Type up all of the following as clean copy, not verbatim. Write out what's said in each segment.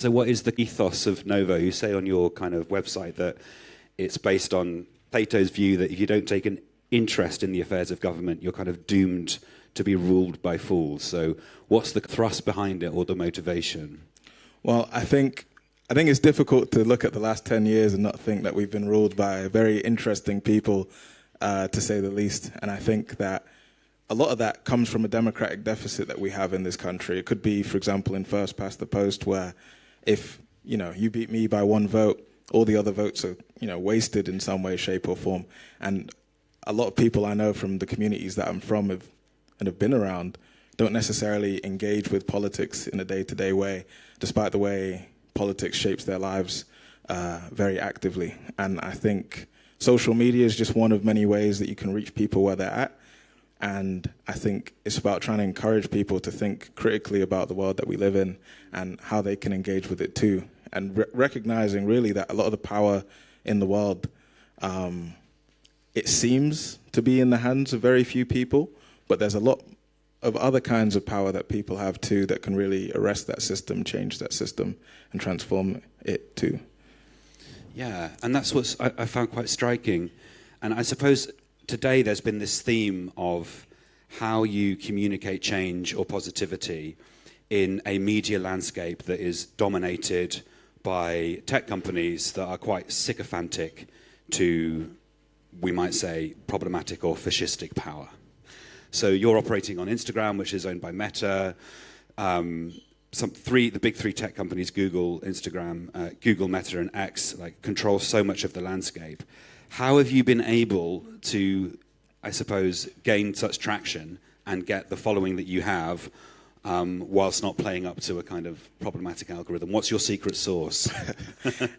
So what is the ethos of Novo? You say on your kind of website that it's based on Plato's view that if you don't take an interest in the affairs of government, you're kind of doomed to be ruled by fools. So what's the thrust behind it or the motivation? Well, I think it's difficult to look at the last 10 years and not think that we've been ruled by very interesting people, to say the least. And I think that a lot of that comes from a democratic deficit that we have in this country. It could be, for example, in first past the post, where if you beat me by one vote, all the other votes are wasted in some way, shape, or form. And a lot of people I know from the communities that I'm from and have been around don't necessarily engage with politics in a day-to-day way, despite the way politics shapes their lives very actively. And I think social media is just one of many ways that you can reach people where they're at. And I think it's about trying to encourage people to think critically about the world that we live in and how they can engage with it too. And recognizing really that a lot of the power in the world, it seems to be in the hands of very few people, but there's a lot of other kinds of power that people have too that can really arrest that system, change that system, and transform it too. Yeah, and that's what I found quite striking. And I suppose today there's been this theme of how you communicate change or positivity in a media landscape that is dominated by tech companies that are quite sycophantic to, we might say, problematic or fascistic power. So you're operating on Instagram, which is owned by Meta. The big three tech companies, Google, Instagram, Google, Meta, and X, control so much of the landscape. How have you been able to, I suppose, gain such traction and get the following that you have, whilst not playing up to a kind of problematic algorithm? What's your secret sauce?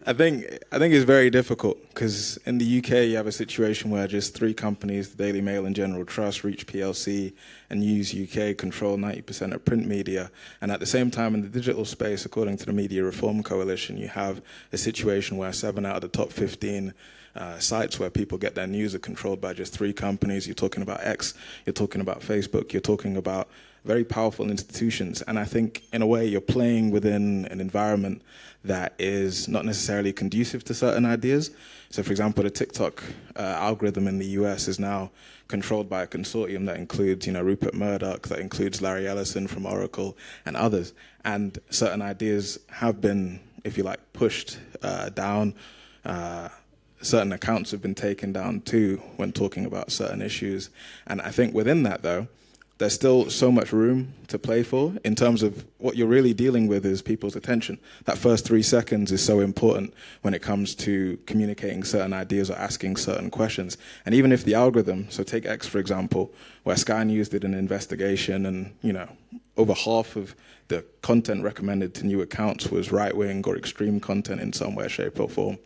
I think it's very difficult because in the UK you have a situation where just three companies, the Daily Mail and General Trust, Reach PLC and News UK, control 90% of print media. And at the same time in the digital space, according to the Media Reform Coalition, you have a situation where 7 out of the top 15 sites where people get their news are controlled by just three companies. You're talking about X, you're talking about Facebook, you're talking about very powerful institutions. And I think, in a way, you're playing within an environment that is not necessarily conducive to certain ideas. So, for example, the TikTok algorithm in the US is now controlled by a consortium that includes, Rupert Murdoch, that includes Larry Ellison from Oracle, and others. And certain ideas have been, if you like, pushed down. Certain accounts have been taken down too when talking about certain issues. And I think within that, though, there's still so much room to play for in terms of what you're really dealing with is people's attention. That first 3 seconds is so important when it comes to communicating certain ideas or asking certain questions. And even if the algorithm, so take X for example, where Sky News did an investigation and, over half of the content recommended to new accounts was right-wing or extreme content in some way, shape or form.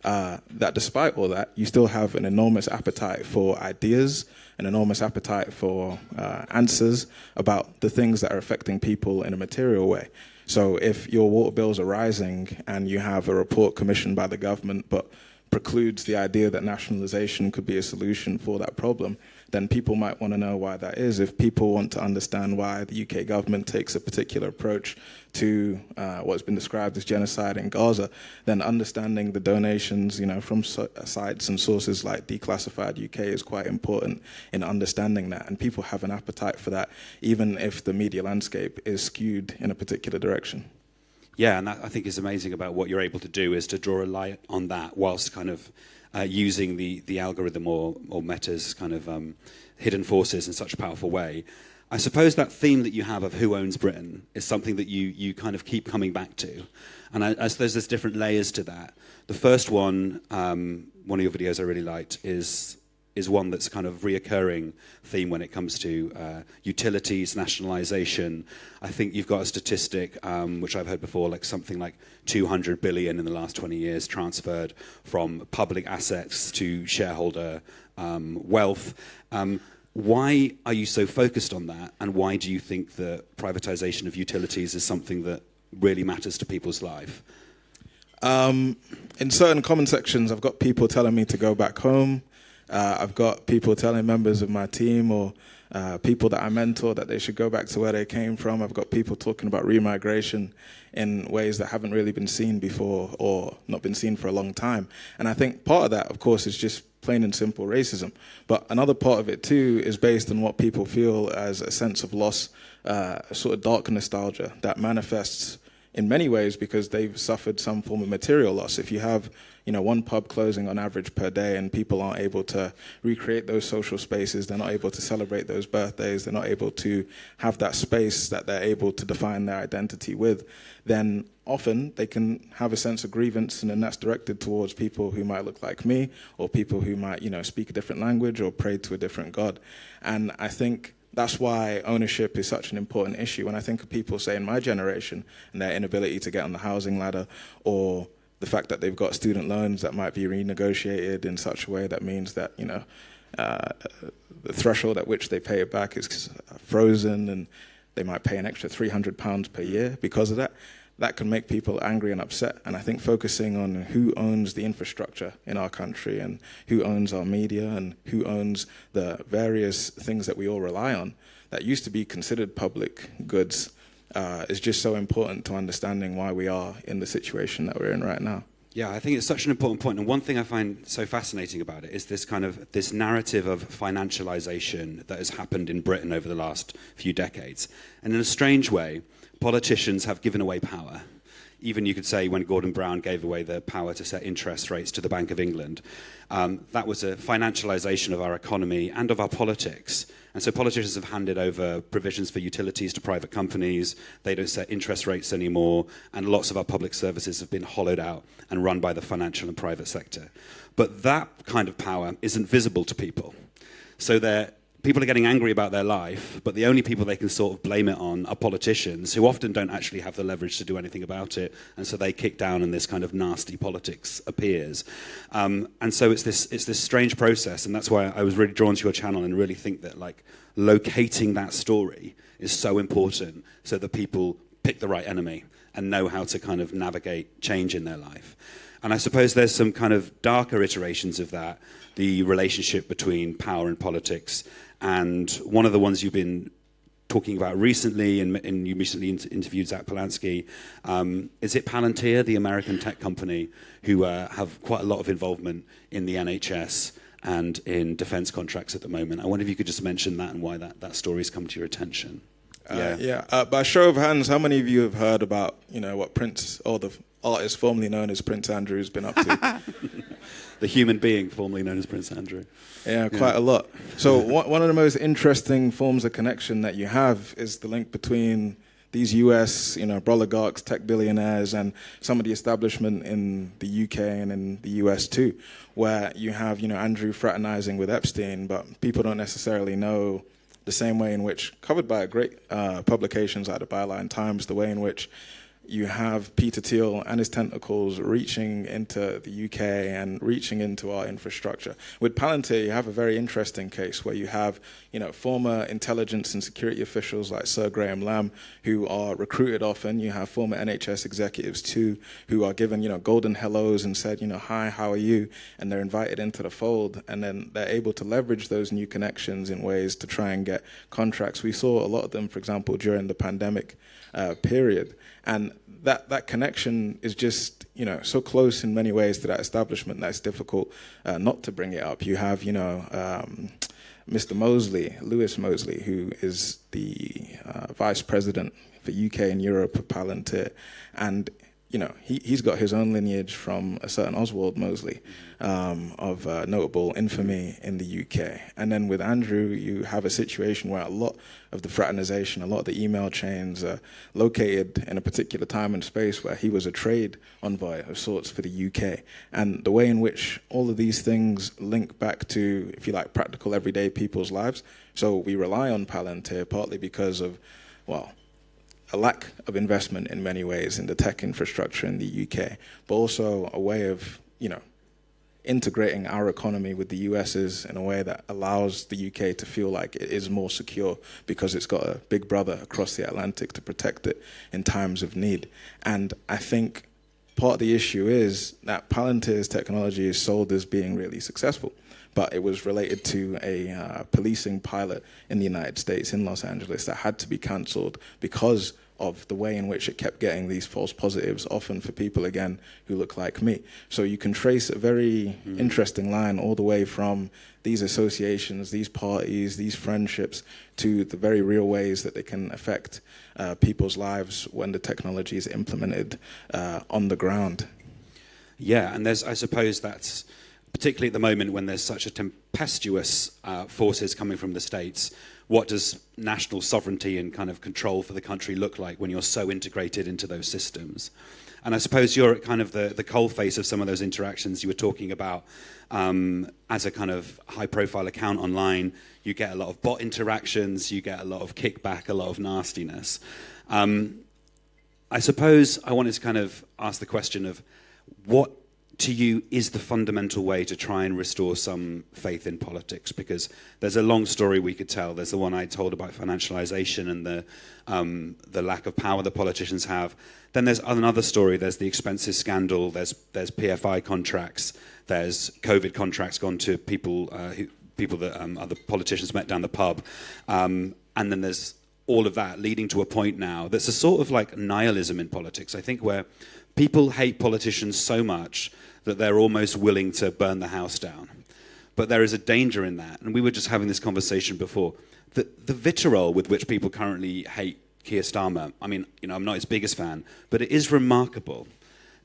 That despite all that, you still have an enormous appetite for ideas, an enormous appetite for answers about the things that are affecting people in a material way. So if your water bills are rising and you have a report commissioned by the government but precludes the idea that nationalization could be a solution for that problem, then people might want to know why that is. If people want to understand why the UK government takes a particular approach to what's been described as genocide in Gaza, then understanding the donations, from sites and sources like Declassified UK is quite important in understanding that. And people have an appetite for that, even if the media landscape is skewed in a particular direction. Yeah, and that I think is amazing about what you're able to do is to draw a light on that whilst kind of using the algorithm or Meta's kind of hidden forces in such a powerful way. I suppose that theme that you have of who owns Britain is something that you kind of keep coming back to. And I suppose there's different layers to that. The first one of your videos I really liked is one that's kind of reoccurring theme when it comes to utilities, nationalization. I think you've got a statistic, which I've heard before, like something like 200 billion in the last 20 years transferred from public assets to shareholder wealth. Why are you so focused on that? And why do you think that privatization of utilities is something that really matters to people's life? In certain comment sections, I've got people telling me to go back home I've got people telling members of my team or people that I mentor that they should go back to where they came from. I've got people talking about remigration in ways that haven't really been seen before or not been seen for a long time. And I think part of that, of course, is just plain and simple racism. But another part of it, too, is based on what people feel as a sense of loss, a sort of dark nostalgia that manifests in many ways because they've suffered some form of material loss. If you have, one pub closing on average per day and people aren't able to recreate those social spaces, they're not able to celebrate those birthdays, they're not able to have that space that they're able to define their identity with, then often they can have a sense of grievance, and then that's directed towards people who might look like me or people who might, speak a different language or pray to a different God. And I think that's why ownership is such an important issue. When I think of people, say, in my generation and their inability to get on the housing ladder, or the fact that they've got student loans that might be renegotiated in such a way that means that, the threshold at which they pay it back is frozen and they might pay an extra £300 per year because of that. That can make people angry and upset. And I think focusing on who owns the infrastructure in our country and who owns our media and who owns the various things that we all rely on that used to be considered public goods is just so important to understanding why we are in the situation that we're in right now. Yeah, I think it's such an important point. And one thing I find so fascinating about it is this narrative of financialization that has happened in Britain over the last few decades. And in a strange way, politicians have given away power. Even you could say when Gordon Brown gave away the power to set interest rates to the Bank of England, that was a financialization of our economy and of our politics. And so politicians have handed over provisions for utilities to private companies. They don't set interest rates anymore. And lots of our public services have been hollowed out and run by the financial and private sector. But that kind of power isn't visible to people. So people are getting angry about their life, but the only people they can sort of blame it on are politicians who often don't actually have the leverage to do anything about it, and so they kick down and this kind of nasty politics appears. And so it's this strange process, and that's why I was really drawn to your channel and really think that locating that story is so important so that people pick the right enemy and know how to kind of navigate change in their life. And I suppose there's some kind of darker iterations of that, the relationship between power and politics. And one of the ones you've been talking about recently, and you recently interviewed Zach Polanski, is it Palantir, the American tech company, who have quite a lot of involvement in the NHS and in defense contracts at the moment? I wonder if you could just mention that and why that story's come to your attention. By show of hands, how many of you have heard about, what Prince, or the artist formerly known as Prince Andrew, has been up to? The human being formerly known as Prince Andrew. Yeah, quite a lot. So one of the most interesting forms of connection that you have is the link between these US, oligarchs, tech billionaires, and some of the establishment in the UK and in the US too, where you have, Andrew fraternizing with Epstein, but people don't necessarily know the same way in which, covered by great publications like the Byline Times, the way in which you have Peter Thiel and his tentacles reaching into the UK and reaching into our infrastructure. With Palantir, you have a very interesting case where you have, former intelligence and security officials like Sir Graham Lamb who are recruited often. You have former NHS executives too who are given, golden hellos and said, hi, how are you? And they're invited into the fold, and then they're able to leverage those new connections in ways to try and get contracts. We saw a lot of them, for example, during the pandemic period. And that connection is just, so close in many ways to that establishment that it's difficult not to bring it up. You have, Mr. Mosley, Lewis Mosley, who is the vice president for UK and Europe of Palantir. And, he's got his own lineage from a certain Oswald Mosley of notable infamy in the UK. And then with Andrew, you have a situation where a lot of the fraternization, a lot of the email chains are located in a particular time and space where he was a trade envoy of sorts for the UK. And the way in which all of these things link back to, if you like, practical everyday people's lives. So we rely on Palantir partly because of, a lack of investment in many ways in the tech infrastructure in the UK, but also a way of, integrating our economy with the US's in a way that allows the UK to feel like it is more secure because it's got a big brother across the Atlantic to protect it in times of need. And I think part of the issue is that Palantir's technology is sold as being really successful. but it was related to a policing pilot in the United States, in Los Angeles, that had to be cancelled because of the way in which it kept getting these false positives, often for people, again, who look like me. So you can trace a very interesting line all the way from these associations, these parties, these friendships, to the very real ways that they can affect people's lives when the technology is implemented on the ground. Yeah, and I suppose that's particularly at the moment when there's such a tempestuous forces coming from the States. What does national sovereignty and kind of control for the country look like when you're so integrated into those systems? And I suppose you're at kind of the coalface of some of those interactions you were talking about. As a kind of high-profile account online, you get a lot of bot interactions, you get a lot of kickback, a lot of nastiness. I suppose I wanted to kind of ask the question of what, to you, is the fundamental way to try and restore some faith in politics? Because there's a long story we could tell. There's the one I told about financialization and the lack of power that politicians have. Then there's another story. There's the expenses scandal. There's PFI contracts. There's COVID contracts gone to people that other politicians met down the pub. And then there's all of that leading to a point now that's a sort of like nihilism in politics, I think, where people hate politicians so much that they're almost willing to burn the house down. But there is a danger in that. And we were just having this conversation before. The vitriol with which people currently hate Keir Starmer, I mean, I'm not his biggest fan, but it is remarkable.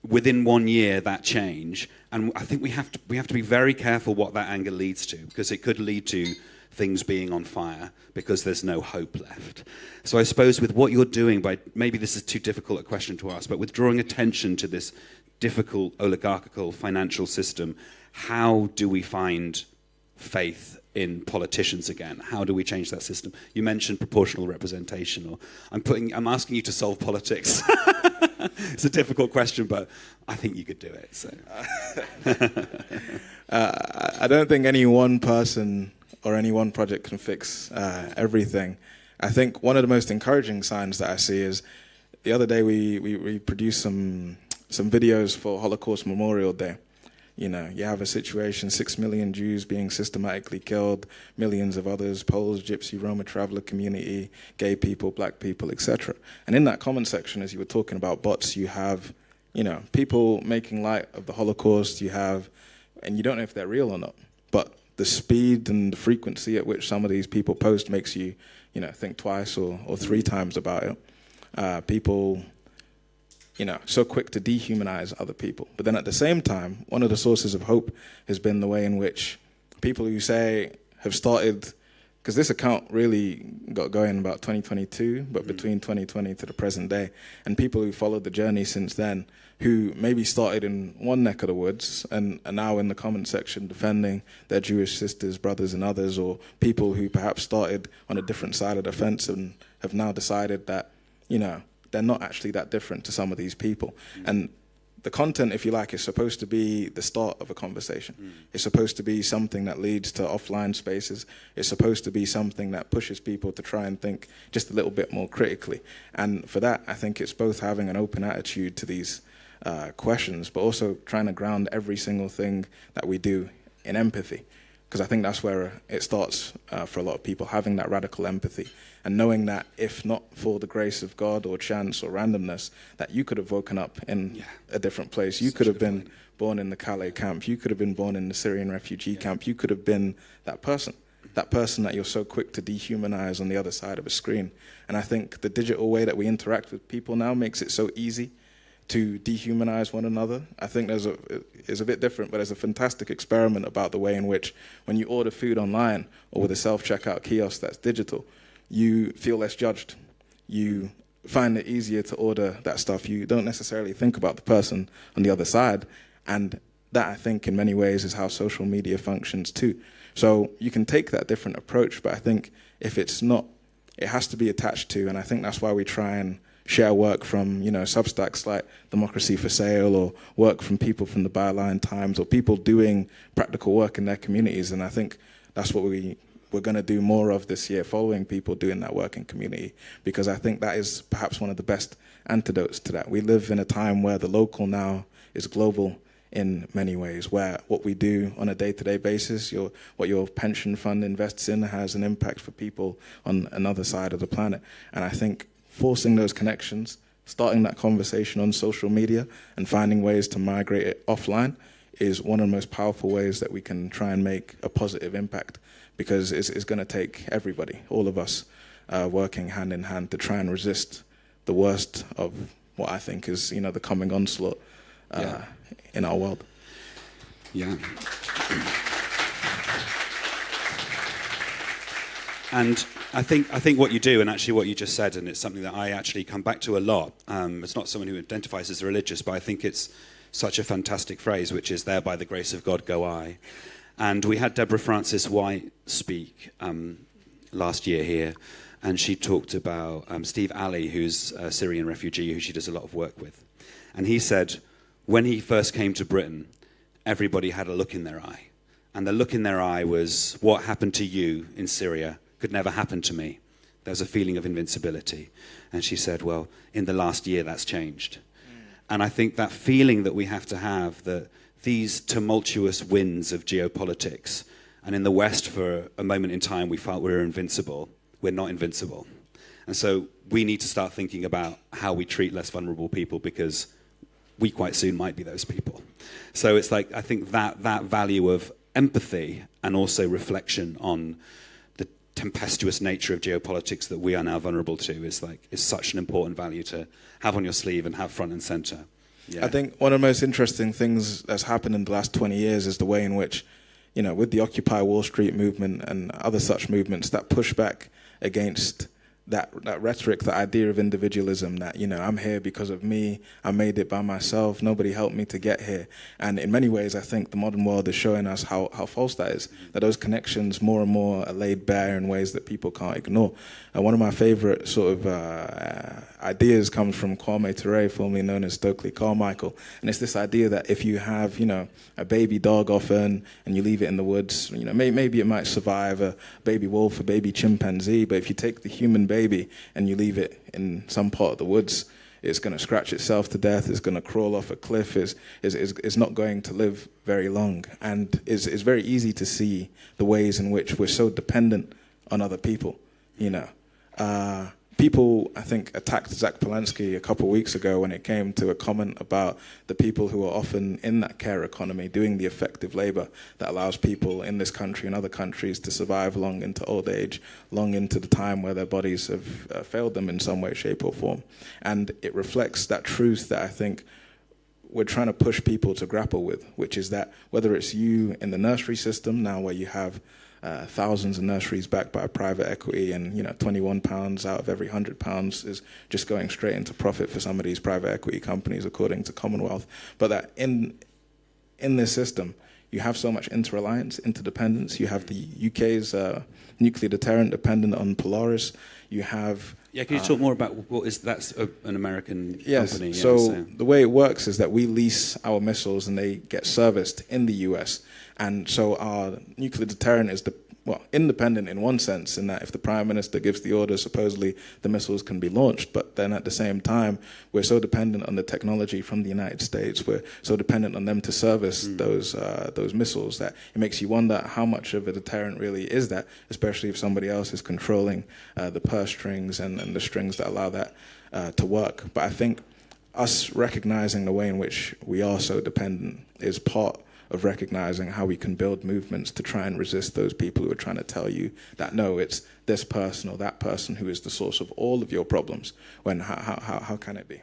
Within 1 year, that change. And I think we have to be very careful what that anger leads to, because it could lead to things being on fire because there's no hope left. So I suppose with what you're doing, maybe this is too difficult a question to ask, but with drawing attention to this difficult oligarchical financial system, how do we find faith in politicians again? How do we change that system? You mentioned proportional representation, or I'm asking you to solve politics. It's a difficult question, but I think you could do it. So. I don't think any one person or any one project can fix everything. I think one of the most encouraging signs that I see is the other day we produced some videos for Holocaust Memorial Day. You have a situation, 6 million Jews being systematically killed, millions of others, Poles, Gypsy, Roma traveler community, gay people, black people, etc. And in that comment section, as you were talking about bots, you have, people making light of the Holocaust, and you don't know if they're real or not, but the speed and the frequency at which some of these people post makes you, think twice or three times about it. People, so quick to dehumanize other people. But then at the same time, one of the sources of hope has been the way in which people who say have started, because this account really got going about 2022, but between 2020 to the present day, and people who followed the journey since then, who maybe started in one neck of the woods and are now in the comment section defending their Jewish sisters, brothers, and others, or people who perhaps started on a different side of the fence and have now decided that, they're not actually that different to some of these people. And the content, if you like, is supposed to be the start of a conversation. It's supposed to be something that leads to offline spaces. It's supposed to be something that pushes people to try and think just a little bit more critically. And for that, I think it's both having an open attitude to these questions, but also trying to ground every single thing that we do in empathy. Because I think that's where it starts for a lot of people, having that radical empathy and knowing that if not for the grace of God or chance or randomness, that you could have woken up in a different place. You could have been born in the Calais camp. You could have been born in the Syrian refugee camp. You could have been that person that you're so quick to dehumanize on the other side of a screen. And I think the digital way that we interact with people now makes it so easy to dehumanize one another. I think it's a bit different, but there's a fantastic experiment about the way in which when you order food online or with a self-checkout kiosk that's digital, you feel less judged. You find it easier to order that stuff. You don't necessarily think about the person on the other side. And that, I think, in many ways is how social media functions too. So you can take that different approach, but I think if it's not, it has to be attached to, and I think that's why we try and share work from, Substacks like Democracy for Sale, or work from people from the Byline Times, or people doing practical work in their communities. And I think that's what we're going to do more of this year, following people doing that work in community, because I think that is perhaps one of the best antidotes to that. We live in a time where the local now is global in many ways, where what we do on a day-to-day basis, what your pension fund invests in, has an impact for people on another side of the planet. And I think forcing those connections, starting that conversation on social media and finding ways to migrate it offline is one of the most powerful ways that we can try and make a positive impact, because it's going to take everybody, all of us, working hand in hand to try and resist the worst of what I think is, the coming onslaught in our world. Yeah. And I think what you do, and actually what you just said, and it's something that I actually come back to a lot. It's not someone who identifies as religious, but I think it's such a fantastic phrase, which is, "There by the grace of God go I." And we had Deborah Francis White speak last year here, and she talked about Steve Ali, who's a Syrian refugee who she does a lot of work with. And he said, when he first came to Britain, everybody had a look in their eye. And the look in their eye was, what happened to you in Syria could never happen to me. There was a feeling of invincibility. And she said, well, in the last year, that's changed. And I think that feeling that we have to have, that these tumultuous winds of geopolitics, and in the West for a moment in time we felt we were invincible. We're not invincible. And so we need to start thinking about how we treat less vulnerable people, because we quite soon might be those people. So it's like, I think that value of empathy and also reflection on the tempestuous nature of geopolitics that we are now vulnerable to is such an important value to have on your sleeve and have front and center. Yeah. I think one of the most interesting things that's happened in the last 20 years is the way in which, with the Occupy Wall Street movement and other such movements that push back against that rhetoric, the idea of individualism, that, I'm here because of me, I made it by myself, nobody helped me to get here. And in many ways, I think the modern world is showing us how false that is, that those connections more and more are laid bare in ways that people can't ignore. One of my favorite sort of ideas comes from Kwame Ture, formerly known as Stokely Carmichael. And it's this idea that if you have, a baby dog often and you leave it in the woods, maybe it might survive, a baby wolf, a baby chimpanzee, but if you take the human baby and you leave it in some part of the woods, it's going to scratch itself to death, it's going to crawl off a cliff, is not going to live very long. And it's very easy to see the ways in which we're so dependent on other people, People, I think, attacked Zach Polanski a couple of weeks ago when it came to a comment about the people who are often in that care economy doing the effective labor that allows people in this country and other countries to survive long into old age, long into the time where their bodies have failed them in some way, shape, or form. And it reflects that truth that I think we're trying to push people to grapple with, which is that whether it's you in the nursery system now, where you have thousands of nurseries backed by private equity, and £21 out of every £100 is just going straight into profit for some of these private equity companies, according to Commonwealth. But that in this system, you have so much interreliance, interdependence. You have the UK's nuclear deterrent dependent on Polaris. You have... Yeah, can you talk more about that's an American company? Yes, so the way it works is that we lease our missiles and they get serviced in the US. And so our nuclear deterrent is independent in one sense, in that if the Prime Minister gives the order, supposedly the missiles can be launched. But then at the same time, we're so dependent on the technology from the United States, we're so dependent on them to service those missiles, that it makes you wonder how much of a deterrent really is that, especially if somebody else is controlling the purse strings and the strings that allow that to work. But I think us recognizing the way in which we are so dependent is part of recognizing how we can build movements to try and resist those people who are trying to tell you that, no, it's this person or that person who is the source of all of your problems, when how can it be?